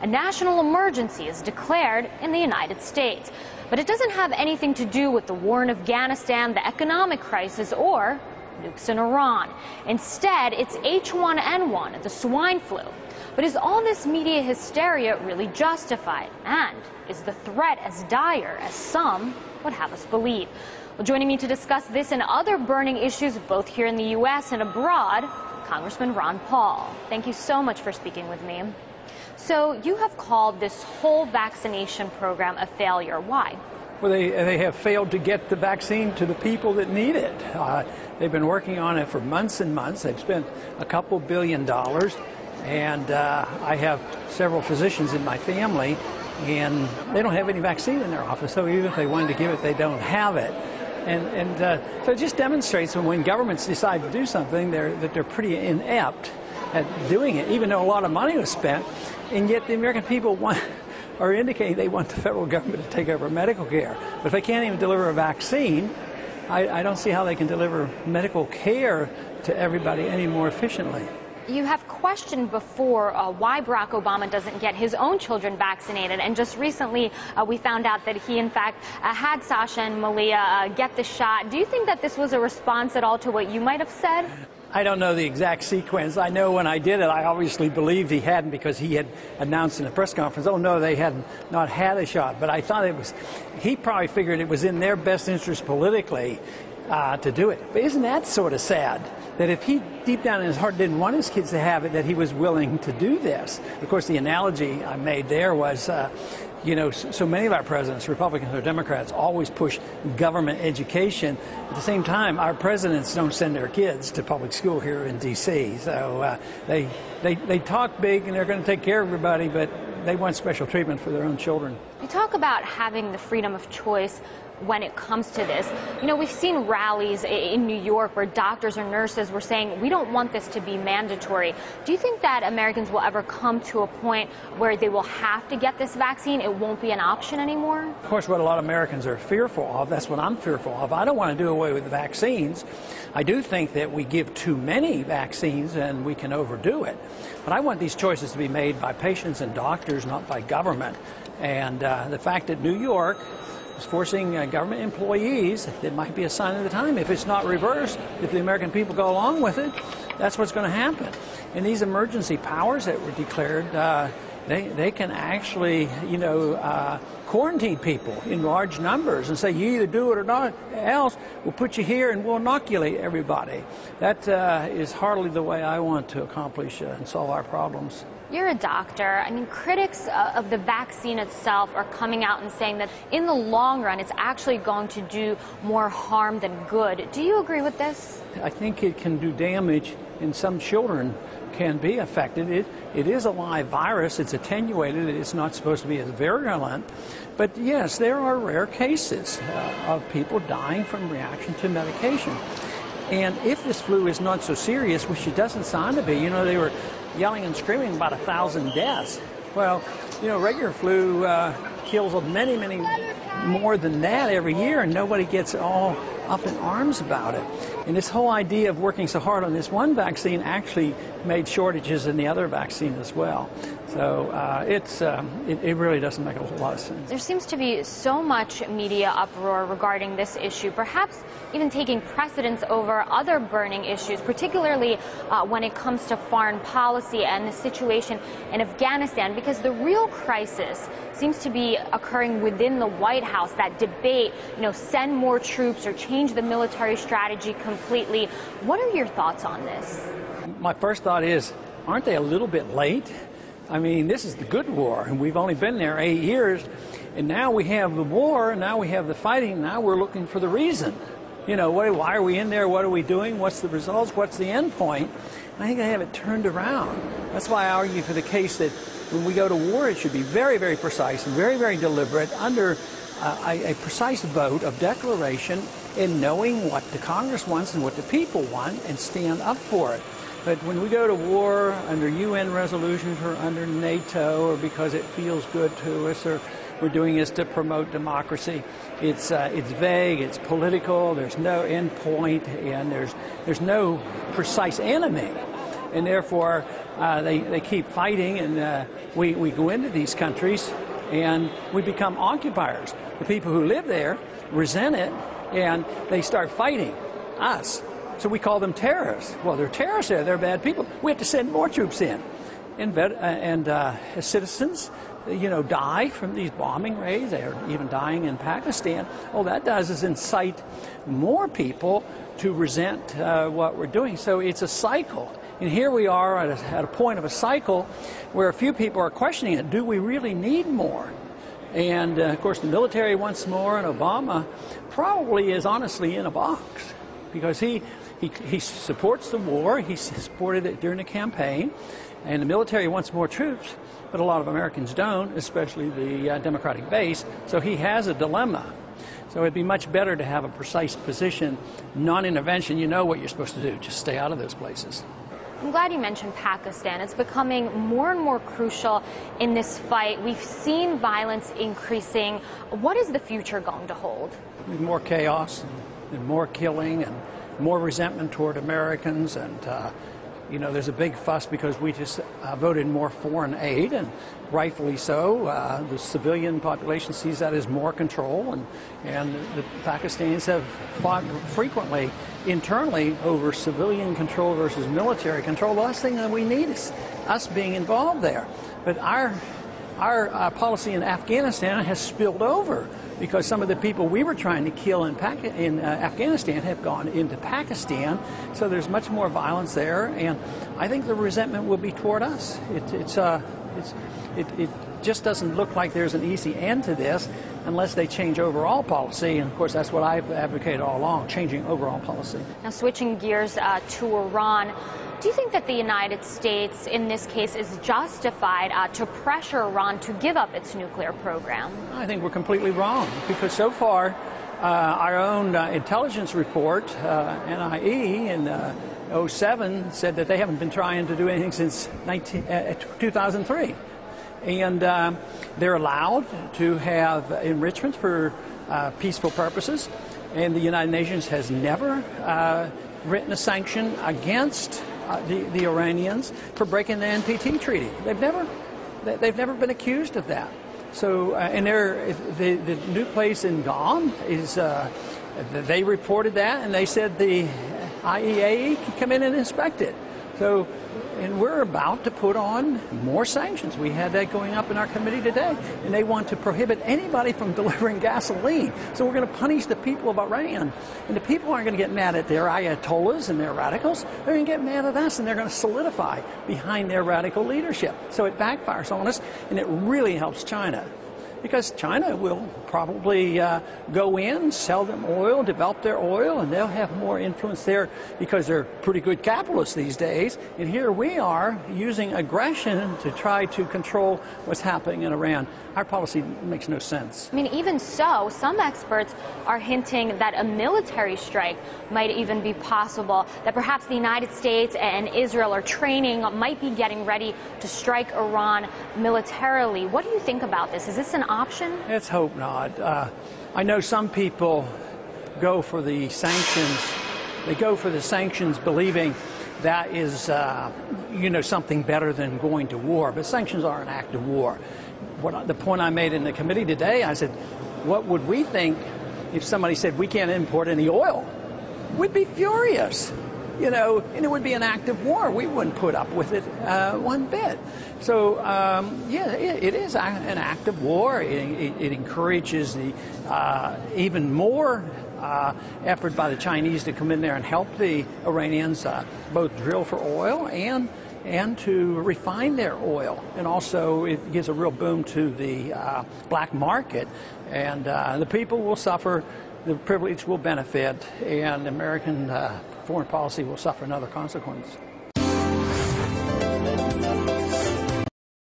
A national emergency is declared in the United States. But it doesn't have anything to do with the war in Afghanistan, the economic crisis, or nukes in Iran. Instead, it's H1N1, the swine flu. But is all this media hysteria really justified? And is the threat as dire as some would have us believe? Well, joining me to discuss this and other burning issues, both here in the U.S. and abroad, Congressman Ron Paul. Thank you so much for speaking with me. So you have called this whole vaccination program a failure. Why? Well, they have failed to get the vaccine to the people that need it. They've been working on it for months and months. They've spent a couple $2 billion. And I have several physicians in my family, and they don't have any vaccine in their office. So even if they wanted to give it, they don't have it. And so it just demonstrates when governments decide to do something, that they're pretty inept at doing it, even though a lot of money was spent. And yet the American people are indicating they want the federal government to take over medical care. But if they can't even deliver a vaccine, I don't see how they can deliver medical care to everybody any more efficiently. You have questioned before why Barack Obama doesn't get his own children vaccinated, and just recently we found out that he in fact had Sasha and Malia get the shot. Do you think that this was a response at all to what you might have said? I don't know the exact sequence. I know when I did it, I obviously believed he hadn't, because he had announced in a press conference, oh no, they had not had a shot. But I thought he probably figured it was in their best interest politically to do it. But isn't that sort of sad? That if he deep down in his heart didn't want his kids to have it, that he was willing to do this. Of course, the analogy I made there was, you know, so many of our presidents, Republicans or Democrats, always push government education. At the same time, our presidents don't send their kids to public school here in D.C. So they talk big and they're going to take care of everybody, but they want special treatment for their own children. You talk about having the freedom of choice when it comes to this. You know, we've seen rallies in New York where doctors or nurses were saying, we don't want this to be mandatory. Do you think that Americans will ever come to a point where they will have to get this vaccine? It won't be an option anymore? Of course, what a lot of Americans are fearful of, that's what I'm fearful of. I don't want to do away with the vaccines. I do think that we give too many vaccines and we can overdo it. But I want these choices to be made by patients and doctors, not by government. And the fact that New York is forcing government employees, it might be a sign of the time. If it's not reversed, if the American people go along with it, that's what's going to happen. And these emergency powers that were declared, they can actually, you know, quarantine people in large numbers and say, you either do it or not, else we'll put you here and we'll inoculate everybody. That is hardly the way I want to accomplish and solve our problems. You're a doctor. I mean, critics of the vaccine itself are coming out and saying that in the long run, it's actually going to do more harm than good. Do you agree with this? I think it can do damage, and some children can be affected. It is a live virus. It's attenuated. It's not supposed to be as virulent. But yes, there are rare cases of people dying from reaction to medication. And if this flu is not so serious, which it doesn't sound to be, you know, they were yelling and screaming about 1,000 deaths. Well, you know, regular flu kills many, many more than that every year, and nobody gets all up in arms about it. And this whole idea of working so hard on this one vaccine actually made shortages in the other vaccine as well. So it really doesn't make a whole lot of sense. There seems to be so much media uproar regarding this issue, perhaps even taking precedence over other burning issues, particularly when it comes to foreign policy and the situation in Afghanistan, because the real crisis seems to be occurring within the White House, that debate, you know, send more troops or change the military strategy completely. What are your thoughts on this? My first thought is, aren't they a little bit late? I mean, this is the good war, and we've only been there 8 years, and now we have the war, and now we have the fighting, now we're looking for the reason. You know, why are we in there? What are we doing? What's the results? What's the end point? I think they have it turned around. That's why I argue for the case that when we go to war, it should be very, very precise and very, very deliberate under a precise vote of declaration in knowing what the Congress wants and what the people want and stand up for it. But when we go to war under UN resolutions or under NATO or because it feels good to us or we're doing this to promote democracy, it's vague, it's political, there's no end point, and there's no precise enemy. and therefore they keep fighting, and we go into these countries and we become occupiers. The people who live there resent it, and they start fighting us. So we call them terrorists. Well, they're terrorists there. They're bad people. We have to send more troops in. And citizens, die from these bombing raids. They're even dying in Pakistan. All that does is incite more people to resent what we're doing. So it's a cycle. And here we are at a point of a cycle where a few people are questioning it. Do we really need more? And, of course, the military wants more, and Obama probably is honestly in a box because he supports the war. He supported it during the campaign, and the military wants more troops, but a lot of Americans don't, especially the Democratic base. So he has a dilemma. So it'd be much better to have a precise position, non-intervention. You know what you're supposed to do. Just stay out of those places. I'm glad you mentioned Pakistan. It's becoming more and more crucial in this fight. We've seen violence increasing. What is the future going to hold? More chaos and more killing and more resentment toward Americans. And, there's a big fuss because we just voted more foreign aid, and rightfully so. The civilian population sees that as more control, and the Pakistanis have fought frequently internally over civilian control versus military control. The last thing that we need is us being involved there. But our policy in Afghanistan has spilled over because some of the people we were trying to kill in Afghanistan have gone into Pakistan. So there's much more violence there, and I think the resentment will be toward us. It just doesn't look like there's an easy end to this unless they change overall policy. And, of course, that's what I've advocated all along, changing overall policy. Now, switching gears to Iran, do you think that the United States, in this case, is justified to pressure Iran to give up its nuclear program? I think we're completely wrong, because so far our own intelligence report, NIE, in 2007 said that they haven't been trying to do anything since 2003. And they're allowed to have enrichment for peaceful purposes. And the United Nations has never written a sanction against the Iranians for breaking the NPT treaty. They've never been accused of that. So, and the new place in Guam is, they reported that, and they said the IAEA can come in and inspect it. So, and we're about to put on more sanctions. We had that going up in our committee today, and they want to prohibit anybody from delivering gasoline. So we're going to punish the people of Iran, and the people aren't going to get mad at their ayatollahs and their radicals. They're going to get mad at us, and they're going to solidify behind their radical leadership. So it backfires on us, and it really helps China, because China will probably go in, sell them oil, develop their oil, and they'll have more influence there because they're pretty good capitalists these days. And here we are using aggression to try to control what's happening in Iran. Our policy makes no sense. I mean, even so, some experts are hinting that a military strike might even be possible, that perhaps the United States and Israel are training, might be getting ready to strike Iran militarily. What do you think about this? Is this an option? Let's hope not. I know some people go for the sanctions. They go for the sanctions believing that is, something better than going to war. But sanctions are an act of war. The point I made in the committee today, I said, what would we think if somebody said we can't import any oil? We'd be furious. And it would be an act of war. We wouldn't put up with it one bit. So, it is an act of war. It encourages the even more effort by the Chinese to come in there and help the Iranians both drill for oil and to refine their oil. And also it gives a real boom to the black market. And the people will suffer, the privileged will benefit, and American foreign policy will suffer another consequence.